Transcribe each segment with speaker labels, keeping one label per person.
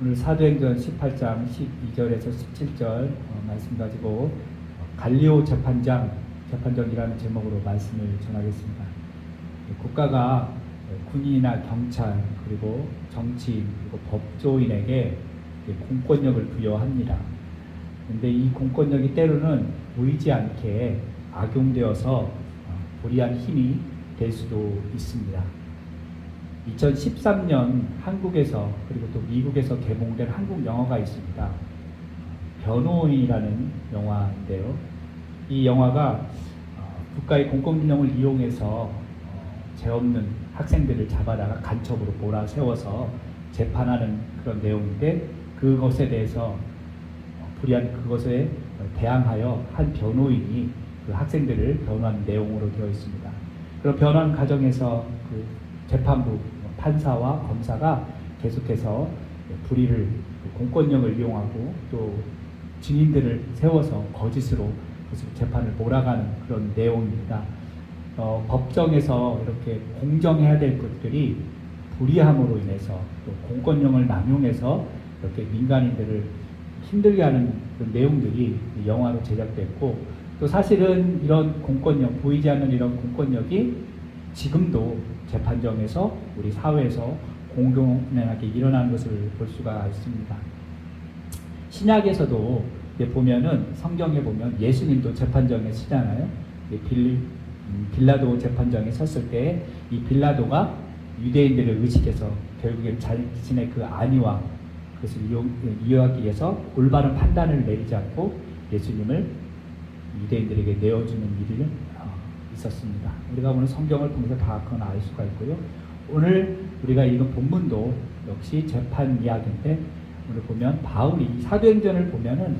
Speaker 1: 오늘 사도행전 18장 12절에서 17절 말씀 가지고 갈리오 재판정이라는 제목으로 말씀을 전하겠습니다. 국가가 군인이나 경찰 그리고 정치인 그리고 법조인에게 공권력을 부여합니다. 그런데 이 공권력이 때로는 보이지 않게 악용되어서 불이한 힘이 될 수도 있습니다. 2013년 한국에서 그리고 또 미국에서 개봉된 한국 영화가 있습니다. 변호인이라는 영화인데요. 이 영화가 국가의 공권력을 이용해서 죄 없는 학생들을 잡아다가 간첩으로 몰아세워서 재판하는 그런 내용인데, 그것에 대해서 불이한 그것에 대항하여 한 변호인이 그 학생들을 변호하는 내용으로 되어 있습니다. 그런 변호하는 과정에서 그 재판부 판사와 검사가 계속해서 불의를 공권력을 이용하고 또 증인들을 세워서 거짓으로 재판을 몰아가는 그런 내용입니다. 법정에서 이렇게 공정해야 될 것들이 불의함으로 인해서 또 공권력을 남용해서 이렇게 민간인들을 힘들게 하는 그 내용들이 영화로 제작됐고, 또 사실은 이런 공권력, 보이지 않는 이런 공권력이 지금도 재판정에서 우리 사회에서 공공연하게 일어나는 것을 볼 수가 있습니다. 신약에서도 보면은 성경에 보면 예수님도 재판정에 서잖아요. 빌라도 재판정에 섰을 때 이 빌라도가 유대인들을 의식해서 결국엔 자신의 그 안위와 그것을 이용하기 위해서 올바른 판단을 내리지 않고 예수님을 유대인들에게 내어주는 일이 있었습니다. 우리가 오늘 성경을 보면서 다 그건 알 수가 있고요. 오늘 우리가 읽은 본문도 역시 재판 이야기인데, 오늘 보면 바울이 사도행전을 보면은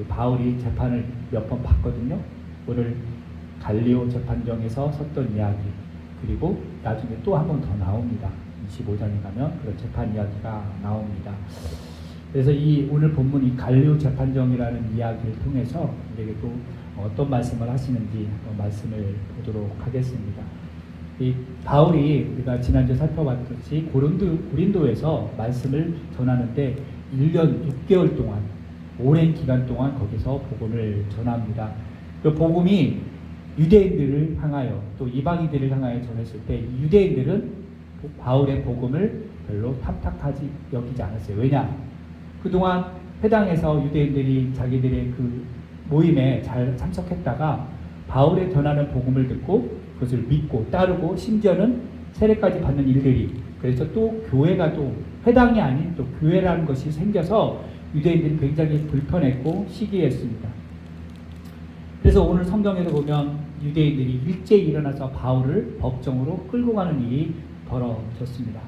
Speaker 1: 바울이 재판을 몇 번 받거든요. 오늘 갈리오 재판정에서 섰던 이야기, 그리고 나중에 또 한 번 더 나옵니다. 25장에 가면 그런 재판 이야기가 나옵니다. 그래서 이 오늘 본문 이 갈리오 재판정이라는 이야기를 통해서 우리에게 또 어떤 말씀을 하시는지 말씀을 보도록 하겠습니다. 이 바울이 우리가 지난주에 살펴봤듯이 고린도에서 말씀을 전하는데 1년 6개월 동안, 오랜 기간 동안 거기서 복음을 전합니다. 그 복음이 유대인들을 향하여 또 이방인들을 향하여 전했을 때 유대인들은 바울의 복음을 별로 탐탁하지 여기지 않았어요. 왜냐? 그동안 회당에서 유대인들이 자기들의 그 모임에 잘 참석했다가 바울의 전하는 복음을 듣고 그것을 믿고 따르고 심지어는 세례까지 받는 일들이, 그래서 또 교회가 또 회당이 아닌 또 교회라는 것이 생겨서 유대인들이 굉장히 불편했고 시기했습니다. 그래서 오늘 성경에서 보면 유대인들이 일제히 일어나서 바울을 법정으로 끌고 가는 일이 벌어졌습니다.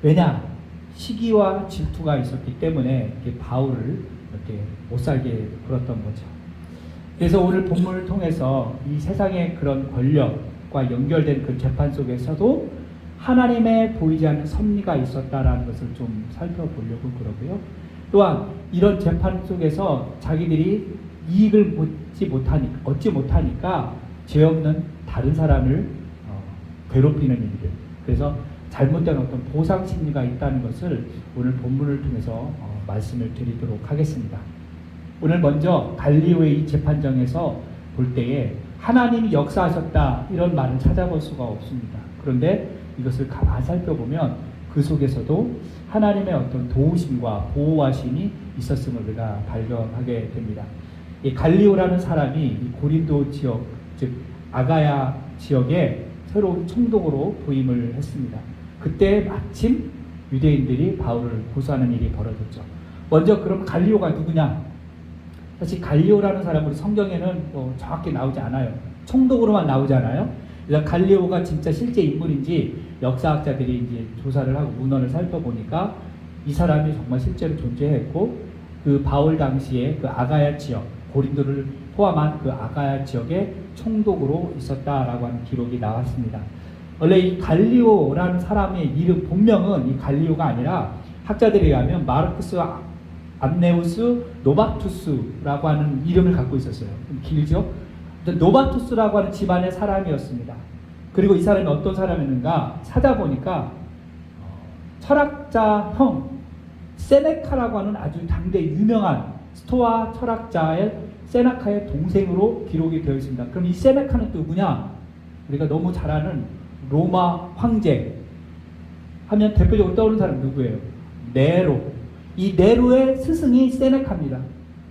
Speaker 1: 왜냐? 시기와 질투가 있었기 때문에 바울을 이렇게 못살게 굴었던 거죠. 그래서 오늘 본문을 통해서 이 세상의 그런 권력과 연결된 그 재판 속에서도 하나님의 보이지 않는 섭리가 있었다라는 것을 좀 살펴보려고 그러고요. 또한 이런 재판 속에서 자기들이 이익을 얻지 못하니까 죄 없는 다른 사람을 괴롭히는 일들, 그래서 잘못된 어떤 보상 심리가 있다는 것을 오늘 본문을 통해서 말씀을 드리도록 하겠습니다. 오늘 먼저 갈리오의 이 재판정에서 볼 때에 하나님이 역사하셨다 이런 말을 찾아볼 수가 없습니다. 그런데 이것을 가만히 살펴보면 그 속에서도 하나님의 어떤 도우심과 보호하심이 있었음을 우리가 발견하게 됩니다. 이 갈리오라는 사람이 이 고린도 지역, 즉 아가야 지역에 새로운 총독으로 부임을 했습니다. 그때 마침 유대인들이 바울을 고소하는 일이 벌어졌죠. 먼저 그럼 갈리오가 누구냐? 사실 갈리오라는 사람은 우리 성경에는 정확히 나오지 않아요. 총독으로만 나오잖아요. 그래서 갈리오가 진짜 실제 인물인지 역사학자들이 이제 조사를 하고 문헌을 살펴보니까 이 사람이 정말 실제로 존재했고, 그 바울 당시에 그 아가야 지역, 고린도를 포함한 그 아가야 지역의 총독으로 있었다라고 하는 기록이 나왔습니다. 원래 이 갈리오라는 사람의 이름 본명은 이 갈리오가 아니라 학자들에 의하면 마르쿠스 암네우스 노바투스라고 하는 이름을 갖고 있었어요. 좀 길죠? 노바투스라고 하는 집안의 사람이었습니다. 그리고 이 사람이 어떤 사람이었는가 찾아보니까 철학자 형 세네카라고 하는 아주 당대 유명한 스토아 철학자의 세네카의 동생으로 기록이 되어 있습니다. 그럼 이 세네카는 또 누구냐? 우리가 너무 잘 아는 로마 황제 하면 대표적으로 떠오르는 사람 누구예요? 네로. 이 네로의 스승이 세네카입니다.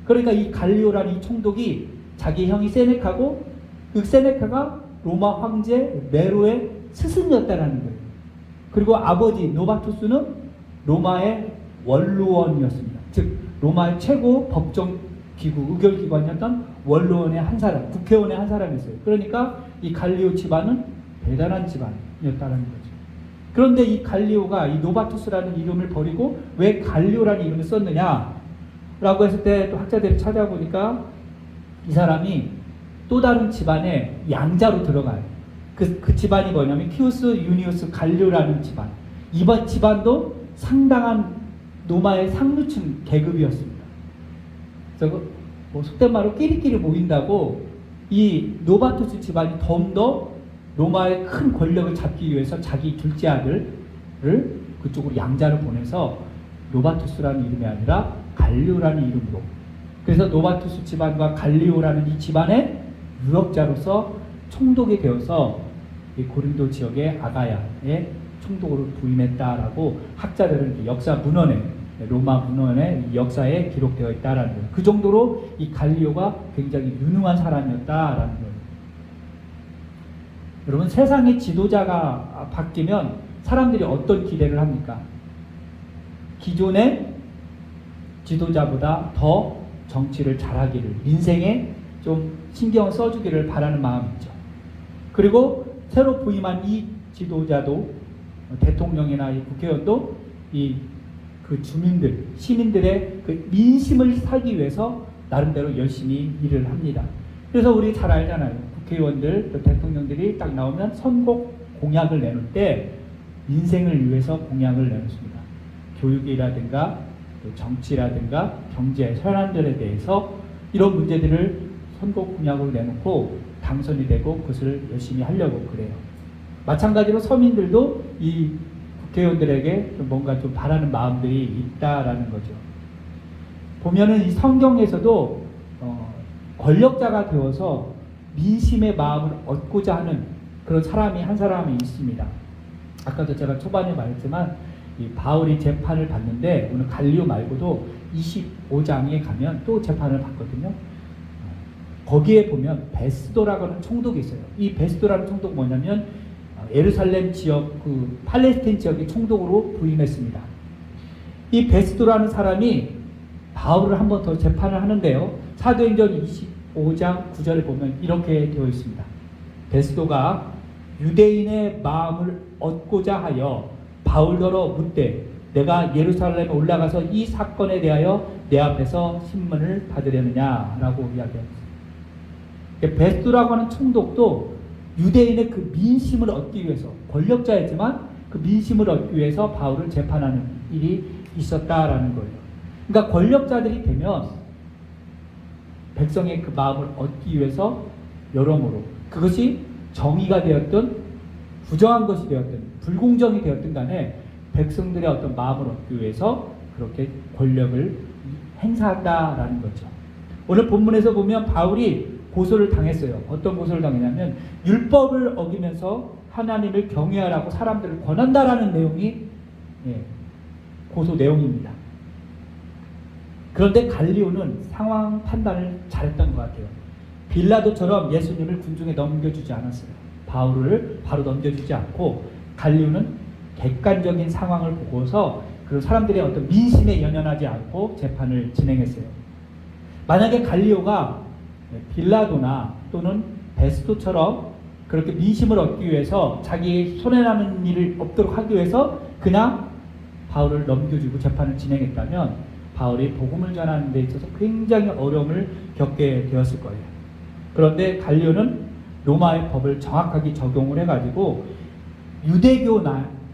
Speaker 1: 그러니까 이 갈리오라는 이 총독이 자기 형이 세네카고 그 세네카가 로마 황제 네로의 스승이었다는 거예요. 그리고 아버지 노바투스는 로마의 원로원이었습니다. 즉 로마의 최고 법정 기구, 의결기관이었던 원로원의 한 사람, 국회의원의 한 사람이었어요. 그러니까 이 갈리오 집안은 대단한 집안이었다는 거죠. 그런데 이 갈리오가 이 노바투스라는 이름을 버리고 왜 갈리오라는 이름을 썼느냐? 라고 했을 때 또 학자들이 찾아보니까 이 사람이 또 다른 집안의 양자로 들어가요. 그 집안이 뭐냐면 키우스 유니우스 갈리오라는 집안. 이번 집안도 상당한 로마의 상류층 계급이었습니다. 그래서 뭐 속된 말로 끼리끼리 모인다고 이 노바투스 집안이 더 로마의 큰 권력을 잡기 위해서 자기 둘째 아들을 그쪽으로 양자로 보내서 노바투스라는 이름이 아니라 갈리오라는 이름으로. 그래서 노바투스 집안과 갈리오라는 이 집안의 유력자로서 총독이 되어서 이 고린도 지역의 아가야의 총독으로 부임했다라고 학자들은 역사 문헌에 로마 문헌의 역사에 기록되어 있다라는 거예요. 그 정도로 이 갈리오가 굉장히 유능한 사람이었다라는 거예요. 여러분 세상의 지도자가 바뀌면 사람들이 어떤 기대를 합니까? 기존의 지도자보다 더 정치를 잘하기를, 민생에 좀 신경을 써주기를 바라는 마음이 있죠. 그리고 새로 부임한 이 지도자도 대통령이나 이 국회의원도 그 주민들, 시민들의 그 민심을 사기 위해서 나름대로 열심히 일을 합니다. 그래서 우리 잘 알잖아요. 국회의원들, 또 대통령들이 딱 나오면 선거 공약을 내놓을 때 민생을 위해서 공약을 내놓습니다. 교육이라든가 또 정치라든가 경제 현안들에 대해서 이런 문제들을 선거 공약으로 내놓고 당선이 되고 그것을 열심히 하려고 그래요. 마찬가지로 서민들도 이 국회의원들에게 뭔가 좀 바라는 마음들이 있다라는 거죠. 보면은 이 성경에서도 권력자가 되어서 민심의 마음을 얻고자 하는 그런 사람이 한 사람이 있습니다. 아까도 제가 초반에 말했지만 이 바울이 재판을 받는데 오늘 갈리오 말고도 25장에 가면 또 재판을 받거든요. 거기에 보면 베스도라고 하는 총독이 있어요. 이 베스도라는 총독은 뭐냐면 예루살렘 지역, 그 팔레스타인 지역의 총독으로 부임했습니다. 이 베스도라는 사람이 바울을 한 번 더 재판을 하는데요. 사도행전 25장 9절에 보면 이렇게 되어 있습니다. 베스도가 유대인의 마음을 얻고자 하여 바울더러 묻되 내가 예루살렘에 올라가서 이 사건에 대하여 내 앞에서 신문을 받으려느냐라고 이야기합니다. 베스도라고 하는 총독도 유대인의 그 민심을 얻기 위해서 권력자이지만 그 민심을 얻기 위해서 바울을 재판하는 일이 있었다라는 거예요. 그러니까 권력자들이 되면 백성의 그 마음을 얻기 위해서 여러모로 그것이 정의가 되었든 부정한 것이 되었든 불공정이 되었든 간에 백성들의 어떤 마음을 얻기 위해서 그렇게 권력을 행사한다라는 거죠. 오늘 본문에서 보면 바울이 고소를 당했어요. 어떤 고소를 당했냐면 율법을 어기면서 하나님을 경외하라고 사람들을 권한다라는 내용이 고소 내용입니다. 그런데 갈리오는 상황 판단을 잘했던 것 같아요. 빌라도처럼 예수님을 군중에 넘겨주지 않았어요. 바울을 바로 넘겨주지 않고 갈리오는 객관적인 상황을 보고서 그 사람들의 어떤 민심에 연연하지 않고 재판을 진행했어요. 만약에 갈리오가 빌라도나 또는 베스도처럼 그렇게 민심을 얻기 위해서 자기 손해나는 일을 없도록 하기 위해서 그냥 바울을 넘겨주고 재판을 진행했다면 바울이 복음을 전하는 데 있어서 굉장히 어려움을 겪게 되었을 거예요. 그런데 갈리오는 로마의 법을 정확하게 적용을 해가지고 유대교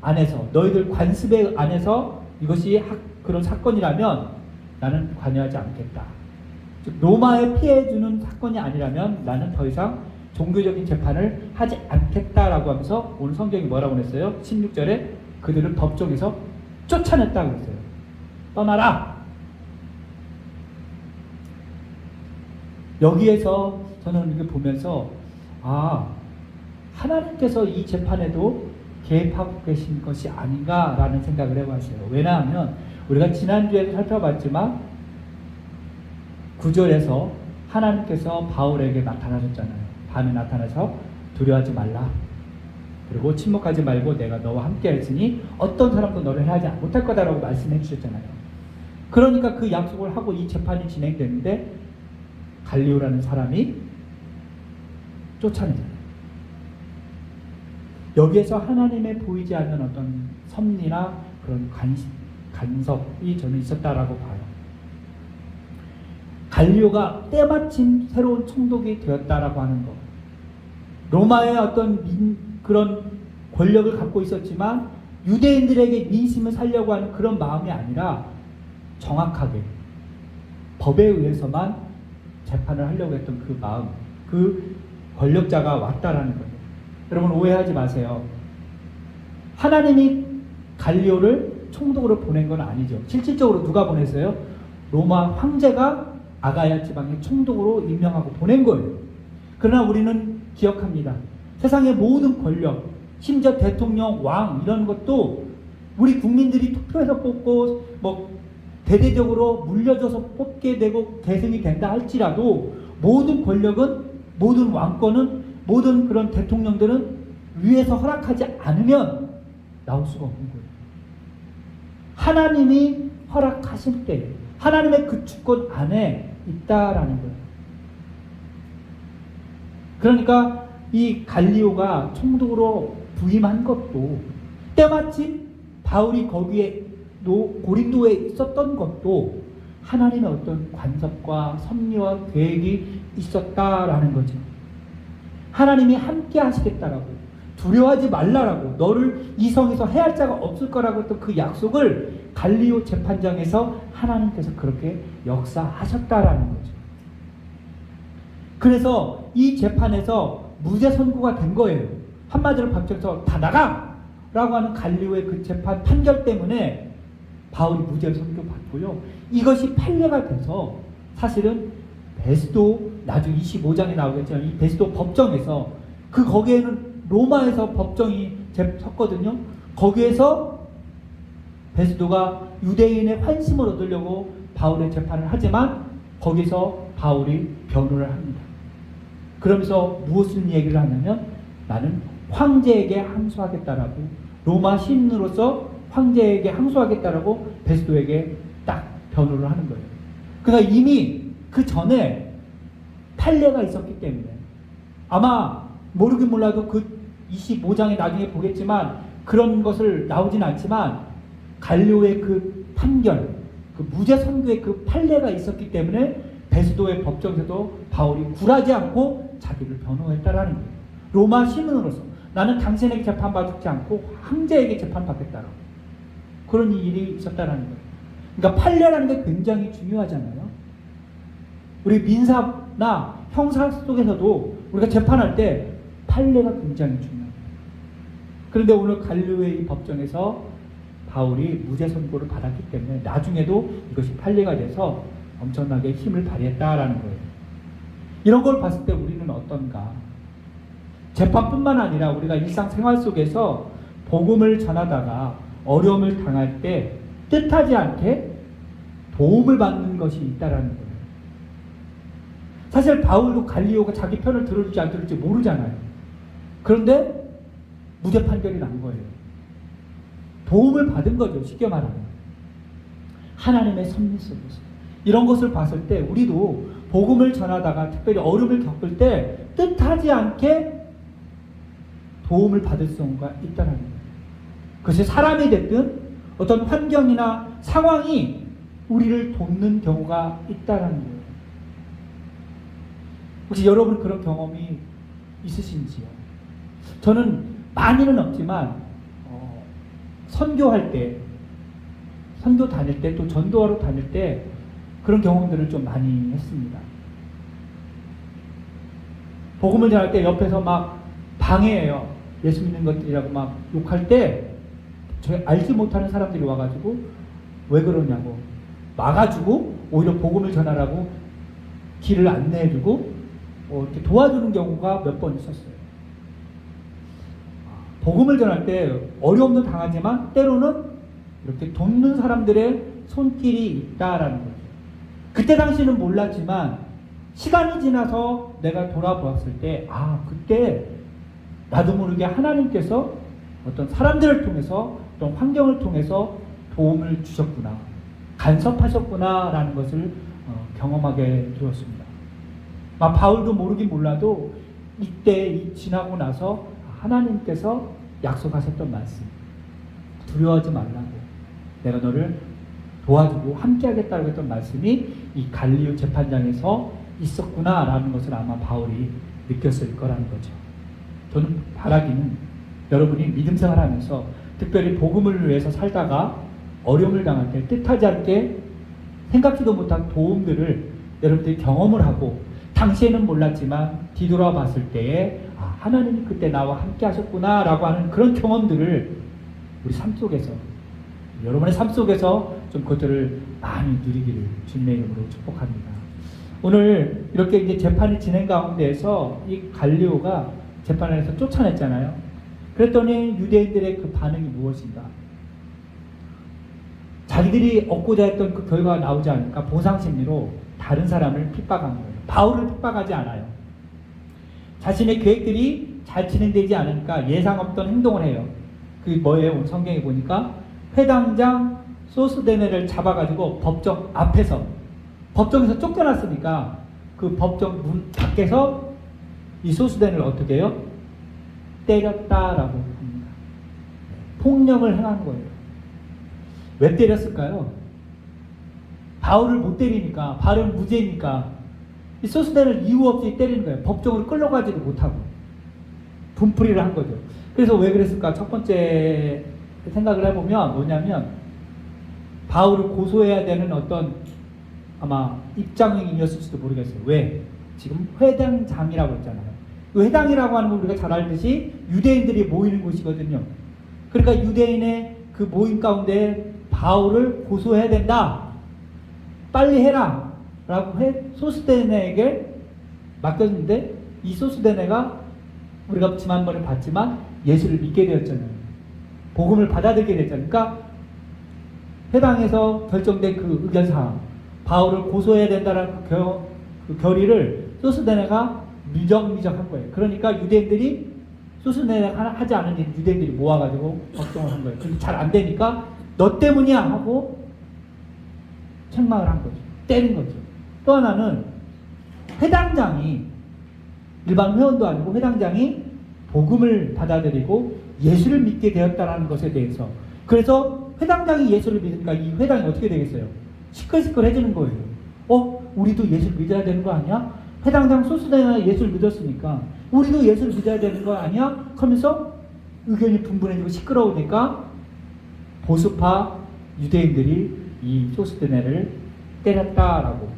Speaker 1: 안에서 너희들 관습의 안에서 이것이 그런 사건이라면 나는 관여하지 않겠다. 로마에 피해주는 사건이 아니라면 나는 더 이상 종교적인 재판을 하지 않겠다라고 하면서 오늘 성경이 뭐라고 했어요? 16절에 그들을 법정에서 쫓아냈다고 했어요. 떠나라. 여기에서 저는 이거 보면서 하나님께서 이 재판에도 개입하고 계신 것이 아닌가라는 생각을 해봤어요. 왜냐하면 우리가 지난주에도 살펴봤지만 9절에서 하나님께서 바울에게 나타나셨잖아요. 밤에 나타나서 두려워하지 말라. 그리고 침묵하지 말고 내가 너와 함께 했으니 어떤 사람도 너를 해하지 못할 거다라고 말씀해 주셨잖아요. 그러니까 그 약속을 하고 이 재판이 진행되는데 갈리오라는 사람이 쫓아내잖아요. 여기에서 하나님의 보이지 않는 어떤 섭리나 그런 간섭이 저는 있었다라고 봐요. 갈리오가 때마침 새로운 총독이 되었다라고 하는 것. 로마의 어떤 그런 권력을 갖고 있었지만 유대인들에게 민심을 살려고 하는 그런 마음이 아니라 정확하게 법에 의해서만 재판을 하려고 했던 그 마음, 그 권력자가 왔다라는 거예요. 여러분 오해하지 마세요. 하나님이 갈리오를 총독으로 보낸 건 아니죠. 실질적으로 누가 보냈어요? 로마 황제가 아가야 지방의 총독으로 임명하고 보낸 거예요. 그러나 우리는 기억합니다. 세상의 모든 권력, 심지어 대통령, 왕 이런 것도 우리 국민들이 투표해서 뽑고 대대적으로 물려줘서 뽑게 되고 계승이 된다 할지라도 모든 권력은, 모든 왕권은, 모든 그런 대통령들은 위에서 허락하지 않으면 나올 수가 없는 거예요. 하나님이 허락하실 때 하나님의 그 주권 안에 있다라는 거예요. 그러니까 이 갈리오가 총독으로 부임한 것도 때마침 바울이 거기에 고린도에 있었던 것도 하나님의 어떤 관섭과 섭리와 계획이 있었다라는 거죠. 하나님이 함께 하시겠다라고, 두려워하지 말라라고, 너를 이 성에서 해할 자가 없을 거라고 했던 그 약속을 갈리오 재판장에서 하나님께서 그렇게 역사하셨다라는 거죠. 그래서 이 재판에서 무죄 선고가 된 거예요. 한마디로 박정서 다 나가! 라고 하는 갈리오의 그 재판 판결 때문에 바울이 무죄 선고받고요. 이것이 판례가 돼서 사실은 베스도 나중에 25장에 나오겠지만 이 베스도 법정에서 거기에는 로마에서 법정이 섰거든요. 거기에서 베스도가 유대인의 환심을 얻으려고 바울의 재판을 하지만 거기서 바울이 변호를 합니다. 그러면서 무엇을 얘기를 하냐면 나는 황제에게 항소하겠다라고, 로마 시민으로서 황제에게 항소하겠다라고 베스도에게 딱 변호를 하는 거예요. 그러니까 이미 그 전에 판례가 있었기 때문에 아마 모르긴 몰라도 그 25장에 나중에 보겠지만 그런 것을 나오진 않지만 갈리오의 그 판결, 그 무죄 선고의 그 판례가 있었기 때문에 베스도의 법정에서도 바울이 굴하지 않고 자기를 변호했다라는 거예요. 로마 시민으로서 나는 당신에게 재판받지 않고 황제에게 재판받겠다라고 그런 일이 있었다라는 거예요. 그러니까 판례라는 게 굉장히 중요하잖아요. 우리 민사나 형사 속에서도 우리가 재판할 때 판례가 굉장히 중요해요. 그런데 오늘 갈리오의 법정에서 바울이 무죄 선고를 받았기 때문에 나중에도 이것이 판례가 돼서 엄청나게 힘을 발휘했다라는 거예요. 이런 걸 봤을 때 우리는 어떤가? 재판뿐만 아니라 우리가 일상생활 속에서 복음을 전하다가 어려움을 당할 때 뜻하지 않게 도움을 받는 것이 있다라는 거예요. 사실 바울도 갈리오가 자기 편을 들어줄지 안 들을지 모르잖아요. 그런데 무죄 판결이 난 거예요. 도움을 받은 거죠. 쉽게 말하면. 하나님의 섭리 속에서. 이런 것을 봤을 때 우리도 복음을 전하다가 특별히 어려움을 겪을 때 뜻하지 않게 도움을 받을 수가 있다는 거예요. 그것이 사람이 됐든 어떤 환경이나 상황이 우리를 돕는 경우가 있다는 거예요. 혹시 여러분 그런 경험이 있으신지요? 저는 많이는 없지만 선교할 때, 선교 다닐 때 또 전도하러 다닐 때 그런 경험들을 좀 많이 했습니다. 복음을 전할 때 옆에서 막 방해해요. 예수 믿는 것들이라고 막 욕할 때 저희 알지 못하는 사람들이 와가지고 왜 그러냐고. 막아주고 오히려 복음을 전하라고 길을 안내해주고 이렇게 도와주는 경우가 몇 번 있었어요. 복음을 전할 때 어려움도 당하지만 때로는 이렇게 돕는 사람들의 손길이 있다라는 거죠. 그때 당시는 몰랐지만 시간이 지나서 내가 돌아보았을 때 그때 나도 모르게 하나님께서 어떤 사람들을 통해서 어떤 환경을 통해서 도움을 주셨구나, 간섭하셨구나 라는 것을 경험하게 되었습니다. 바울도 모르긴 몰라도 이때 지나고 나서 하나님께서 약속하셨던 말씀, 두려워하지 말라고, 내가 너를 도와주고 함께하겠다고 했던 말씀이 이 갈리오 재판장에서 있었구나 라는 것을 아마 바울이 느꼈을 거라는 거죠. 저는 바라기는 여러분이 믿음 생활하면서 특별히 복음을 위해서 살다가 어려움을 당할 때 뜻하지 않게 생각지도 못한 도움들을 여러분들이 경험을 하고 당시에는 몰랐지만 뒤돌아 봤을 때에 하나님이 그때 나와 함께 하셨구나 라고 하는 그런 경험들을 우리 삶 속에서, 여러분의 삶 속에서 좀 그것들을 많이 누리기를 주님의 이름으로 축복합니다. 오늘 이렇게 이제 재판이 진행 가운데에서 이 갈리오가 재판에서 쫓아냈잖아요. 그랬더니 유대인들의 그 반응이 무엇인가? 자기들이 얻고자 했던 그 결과가 나오지 않으니까 보상심리로 다른 사람을 핍박한 거예요. 바울을 핍박하지 않아요. 자신의 계획들이 잘 진행되지 않으니까 예상 없던 행동을 해요. 그게 뭐예요? 오늘 성경에 보니까 회당장 소스데네를 잡아가지고 법정 앞에서, 법정에서 쫓겨났으니까 그 법정 문 밖에서 이 소스데네를 어떻게 해요? 때렸다라고 합니다. 폭력을 행한 거예요. 왜 때렸을까요? 바울을 못 때리니까, 바울은 무죄니까 이 소스데네를 이유 없이 때리는 거예요. 법정으로 끌려가지도 못하고 분풀이를 한 거죠. 그래서 왜 그랬을까? 첫 번째 생각을 해보면 뭐냐면 바울을 고소해야 되는 어떤 아마 입장이었을지도 모르겠어요. 왜? 지금 회당장이라고 했잖아요. 그 회당이라고 하는 건 우리가 잘 알듯이 유대인들이 모이는 곳이거든요. 그러니까 유대인의 그 모임 가운데 바울을 고소해야 된다, 빨리 해라 라고 소스데네에게 맡겼는데 이 소스데네가 우리가 지난번에 봤지만 예수를 믿게 되었잖아요. 복음을 받아들이게 됐잖아요. 그러니까 회당에서 결정된 그 의견사항, 바울을 고소해야 된다는 그 결의를 소스데네가 미적한 거예요. 그러니까 유대인들이 소스데네가 하지 않은 일 유대인들이 모아가지고 걱정을 한 거예요. 그런데 잘 안 되니까 너 때문이야 하고 책망을 한 거죠. 때린 거죠. 또 하나는 회당장이, 일반 회원도 아니고 회당장이 복음을 받아들이고 예수를 믿게 되었다는 것에 대해서, 그래서 회당장이 예수를 믿으니까 이 회당이 어떻게 되겠어요? 시끌시끌해지는 거예요. 우리도 예수를 믿어야 되는 거 아니야? 회당장 소스데네가 예수를 믿었으니까 우리도 예수를 믿어야 되는 거 아니야? 하면서 의견이 분분해지고 시끄러우니까 보수파 유대인들이 이 소스데네를 때렸다라고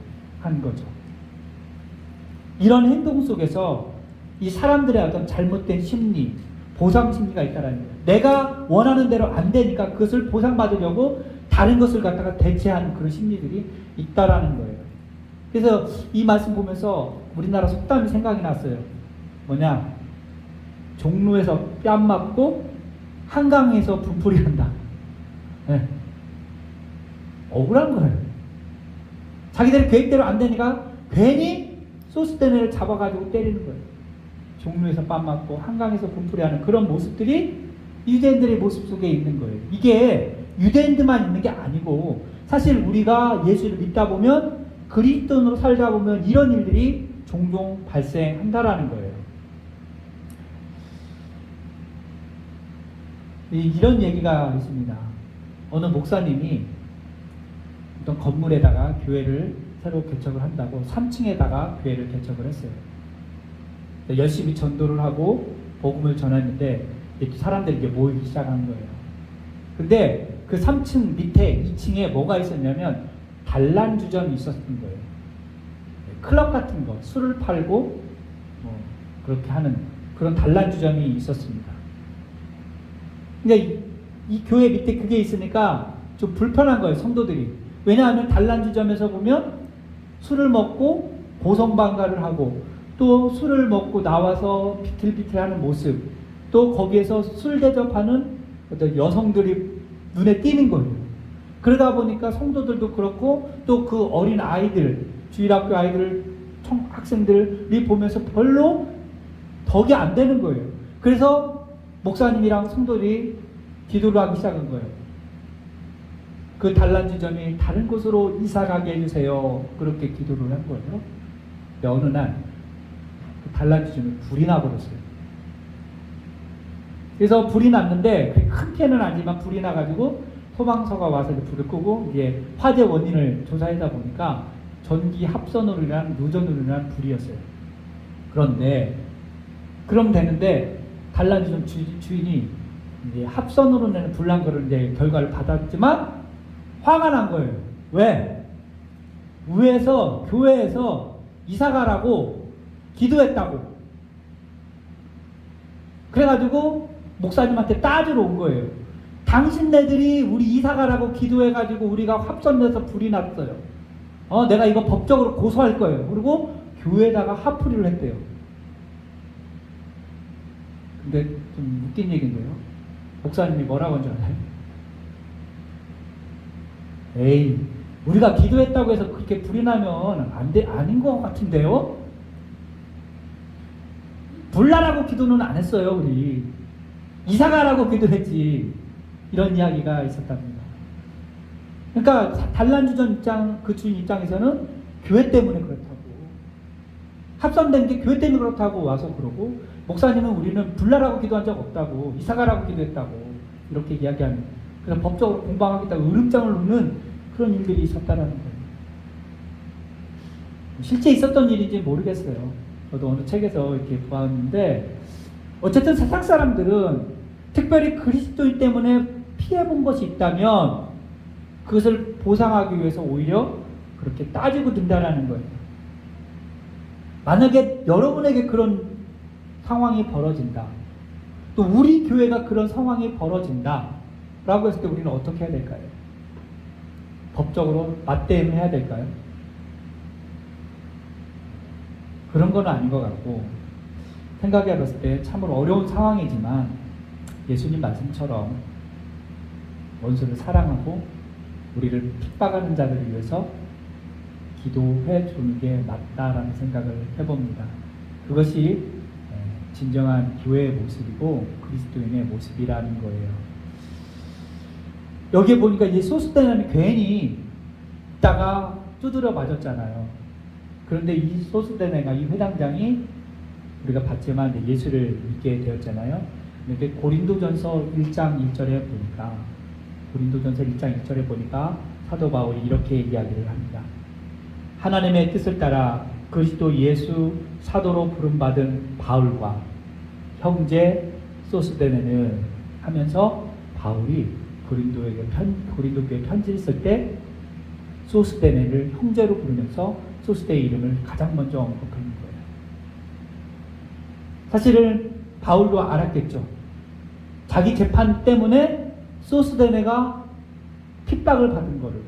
Speaker 1: 한 거죠. 이런 행동 속에서 이 사람들의 어떤 잘못된 심리, 보상 심리가 있다라는 거예요. 내가 원하는 대로 안 되니까 그것을 보상받으려고 다른 것을 갖다가 대체하는 그런 심리들이 있다라는 거예요. 그래서 이 말씀 보면서 우리나라 속담이 생각이 났어요. 뭐냐? 종로에서 뺨 맞고 한강에서 분풀이 한다. 네. 억울한 거예요. 자기들 계획대로 안 되니까 괜히 소스데네를 잡아가지고 때리는 거예요. 종로에서 뺨 맞고 한강에서 분풀이하는 그런 모습들이 유대인들의 모습 속에 있는 거예요. 이게 유대인들만 있는 게 아니고 사실 우리가 예수를 믿다 보면, 그리스도인으로 살다 보면 이런 일들이 종종 발생한다라는 거예요. 이런 얘기가 있습니다. 어느 목사님이 어떤 건물에다가 교회를 새로 개척을 한다고 3층에다가 교회를 개척을 했어요. 열심히 전도를 하고 복음을 전했는데 사람들이 이렇게 모이기 시작한 거예요. 근데 그 3층 밑에 2층에 뭐가 있었냐면 단란주점이 있었던 거예요. 클럽 같은 거, 술을 팔고 그렇게 하는 그런 단란주점이 있었습니다. 그러니까 이 교회 밑에 그게 있으니까 좀 불편한 거예요, 성도들이. 왜냐하면 단란주점에서 보면 술을 먹고 고성방가를 하고 또 술을 먹고 나와서 비틀비틀하는 모습, 또 거기에서 술 대접하는 어떤 여성들이 눈에 띄는 거예요. 그러다 보니까 성도들도 그렇고 또 그 어린 아이들, 주일학교 아이들, 학생들이 보면서 별로 덕이 안 되는 거예요. 그래서 목사님이랑 성도들이 기도를 하기 시작한 거예요. 그 단란주점이 다른 곳으로 이사가게 해주세요. 그렇게 기도를 한 거예요. 근데 어느 날 그 단란주점이 불이 나버렸어요. 그래서 불이 났는데 큰 피해는 아니지만 불이 나가지고 소방서가 와서 불을 끄고 이제 화재 원인을 조사하다 보니까 전기 합선으로 인한 누전으로 인한 불이었어요. 그런데 그럼 되는데 단란주점 주인이 이제 합선으로 내는 불난 거를 이제 결과를 받았지만 화가 난 거예요. 왜? 위에서 교회에서 이사 가라고 기도했다고. 그래가지고 목사님한테 따지러 온 거예요. 당신네들이 우리 이사 가라고 기도해가지고 우리가 합선돼서 불이 났어요. 내가 이거 법적으로 고소할 거예요. 그리고 교회에다가 화풀이를 했대요. 근데 좀 웃긴 얘기인데요. 목사님이 뭐라고 한 줄 알아요? 에이, 우리가 기도했다고 해서 그렇게 불이 나면 아닌 것 같은데요? 불나라고 기도는 안 했어요, 우리. 이사가라고 기도했지. 이런 이야기가 있었답니다. 그러니까 단란주점 그 주인 입장에서는 교회 때문에 그렇다고, 합선된 게 교회 때문에 그렇다고 와서 그러고, 목사님은 우리는 불나라고 기도한 적 없다고, 이사가라고 기도했다고 이렇게 이야기하는, 그래서 법적으로 공방하겠다고 으름장을 놓는 그런 일들이 있었다라는 거예요. 실제 있었던 일인지 모르겠어요. 저도 어느 책에서 이렇게 보았는데, 어쨌든 세상 사람들은 특별히 그리스도인 때문에 피해본 것이 있다면 그것을 보상하기 위해서 오히려 그렇게 따지고 든다라는 거예요. 만약에 여러분에게 그런 상황이 벌어진다, 또 우리 교회가 그런 상황이 벌어진다 라고 했을 때 우리는 어떻게 해야 될까요? 법적으로 맞대응을 해야 될까요? 그런 건 아닌 것 같고, 생각해 봤을 때 참으로 어려운 상황이지만 예수님 말씀처럼 원수를 사랑하고 우리를 핍박하는 자들을 위해서 기도해 주는 게 맞다라는 생각을 해봅니다. 그것이 진정한 교회의 모습이고 그리스도인의 모습이라는 거예요. 여기에 보니까 이 소스데나는 괜히 있다가 두드려 맞았잖아요. 그런데 이 소스데네가, 이 회당장이 우리가 봤지만 예수를 믿게 되었잖아요. 근데 고린도전서 1장 1절에 보니까, 고린도전서 1장 1절에 보니까 사도 바울이 이렇게 이야기를 합니다. 하나님의 뜻을 따라 그리스도 예수 사도로 부름받은 바울과 형제 소스데네는 하면서 바울이 고린도 교회 편지를 쓸 때 소스데네를 형제로 부르면서 소스데의 이름을 가장 먼저 언급하는 거예요. 사실은 바울도 알았겠죠. 자기 재판 때문에 소스데네가 핍박을 받은 거를.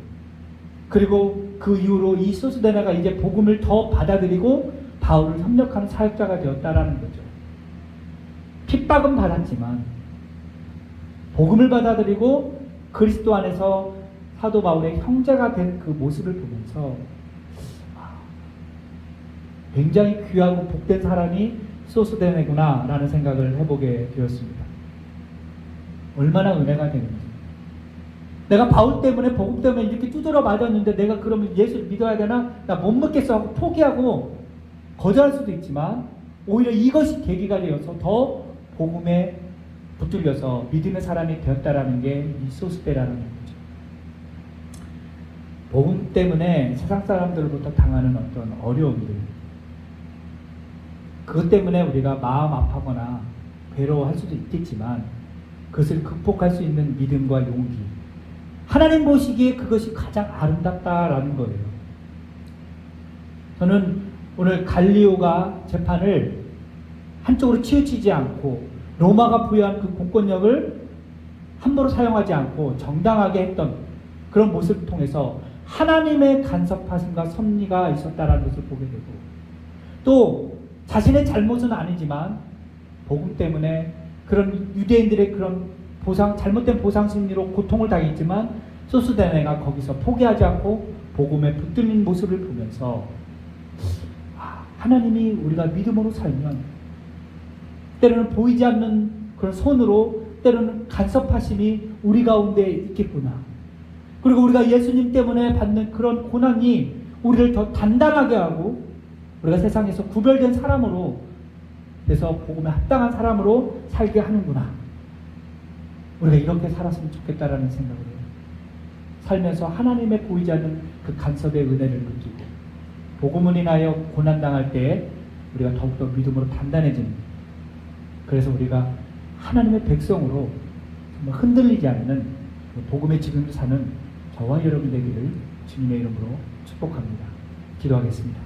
Speaker 1: 그리고 그 이후로 이 소스데네가 이제 복음을 더 받아들이고 바울을 협력하는 사역자가 되었다라는 거죠. 핍박은 받았지만 복음을 받아들이고 그리스도 안에서 사도 바울의 형제가 된 그 모습을 보면서 굉장히 귀하고 복된 사람이 소스데네구나 라는 생각을 해보게 되었습니다. 얼마나 은혜가 되는지. 내가 바울 때문에, 복음 때문에 이렇게 두드려 맞았는데 내가 그러면 예수를 믿어야 되나? 나 못 믿겠어 하고 포기하고 거절할 수도 있지만 오히려 이것이 계기가 되어서 더 복음에 붙들려서 믿음의 사람이 되었다라는 게 이 소스데라는 거죠. 복음 때문에 세상 사람들로부터 당하는 어떤 어려움들, 그것 때문에 우리가 마음 아파하거나 괴로워할 수도 있겠지만 그것을 극복할 수 있는 믿음과 용기, 하나님 보시기에 그것이 가장 아름답다라는 거예요. 저는 오늘 갈리오가 재판을 한쪽으로 치우치지 않고 로마가 부여한 그 공권력을 함부로 사용하지 않고 정당하게 했던 그런 모습을 통해서 하나님의 간섭하심과 섭리가 있었다라는 것을 보게 되고, 또 자신의 잘못은 아니지만 복음 때문에 그런 유대인들의 그런 잘못된 보상 심리로 고통을 당했지만 소스데네가 거기서 포기하지 않고 복음에 붙들린 모습을 보면서 하나님이 우리가 믿음으로 살면 때로는 보이지 않는 그런 손으로 때로는 간섭하심이 우리 가운데 있겠구나. 그리고 우리가 예수님 때문에 받는 그런 고난이 우리를 더 단단하게 하고 우리가 세상에서 구별된 사람으로 그래서 복음에 합당한 사람으로 살게 하는구나. 우리가 이렇게 살았으면 좋겠다라는 생각을 해요. 살면서 하나님의 보이지 않는 그 간섭의 은혜를 느끼고 복음을 인하여 고난당할 때 우리가 더욱더 믿음으로 단단해지는, 그래서 우리가 하나님의 백성으로 정말 흔들리지 않는 복음의 지금을 사는 저와 여러분 되기를 주님의 이름으로 축복합니다. 기도하겠습니다.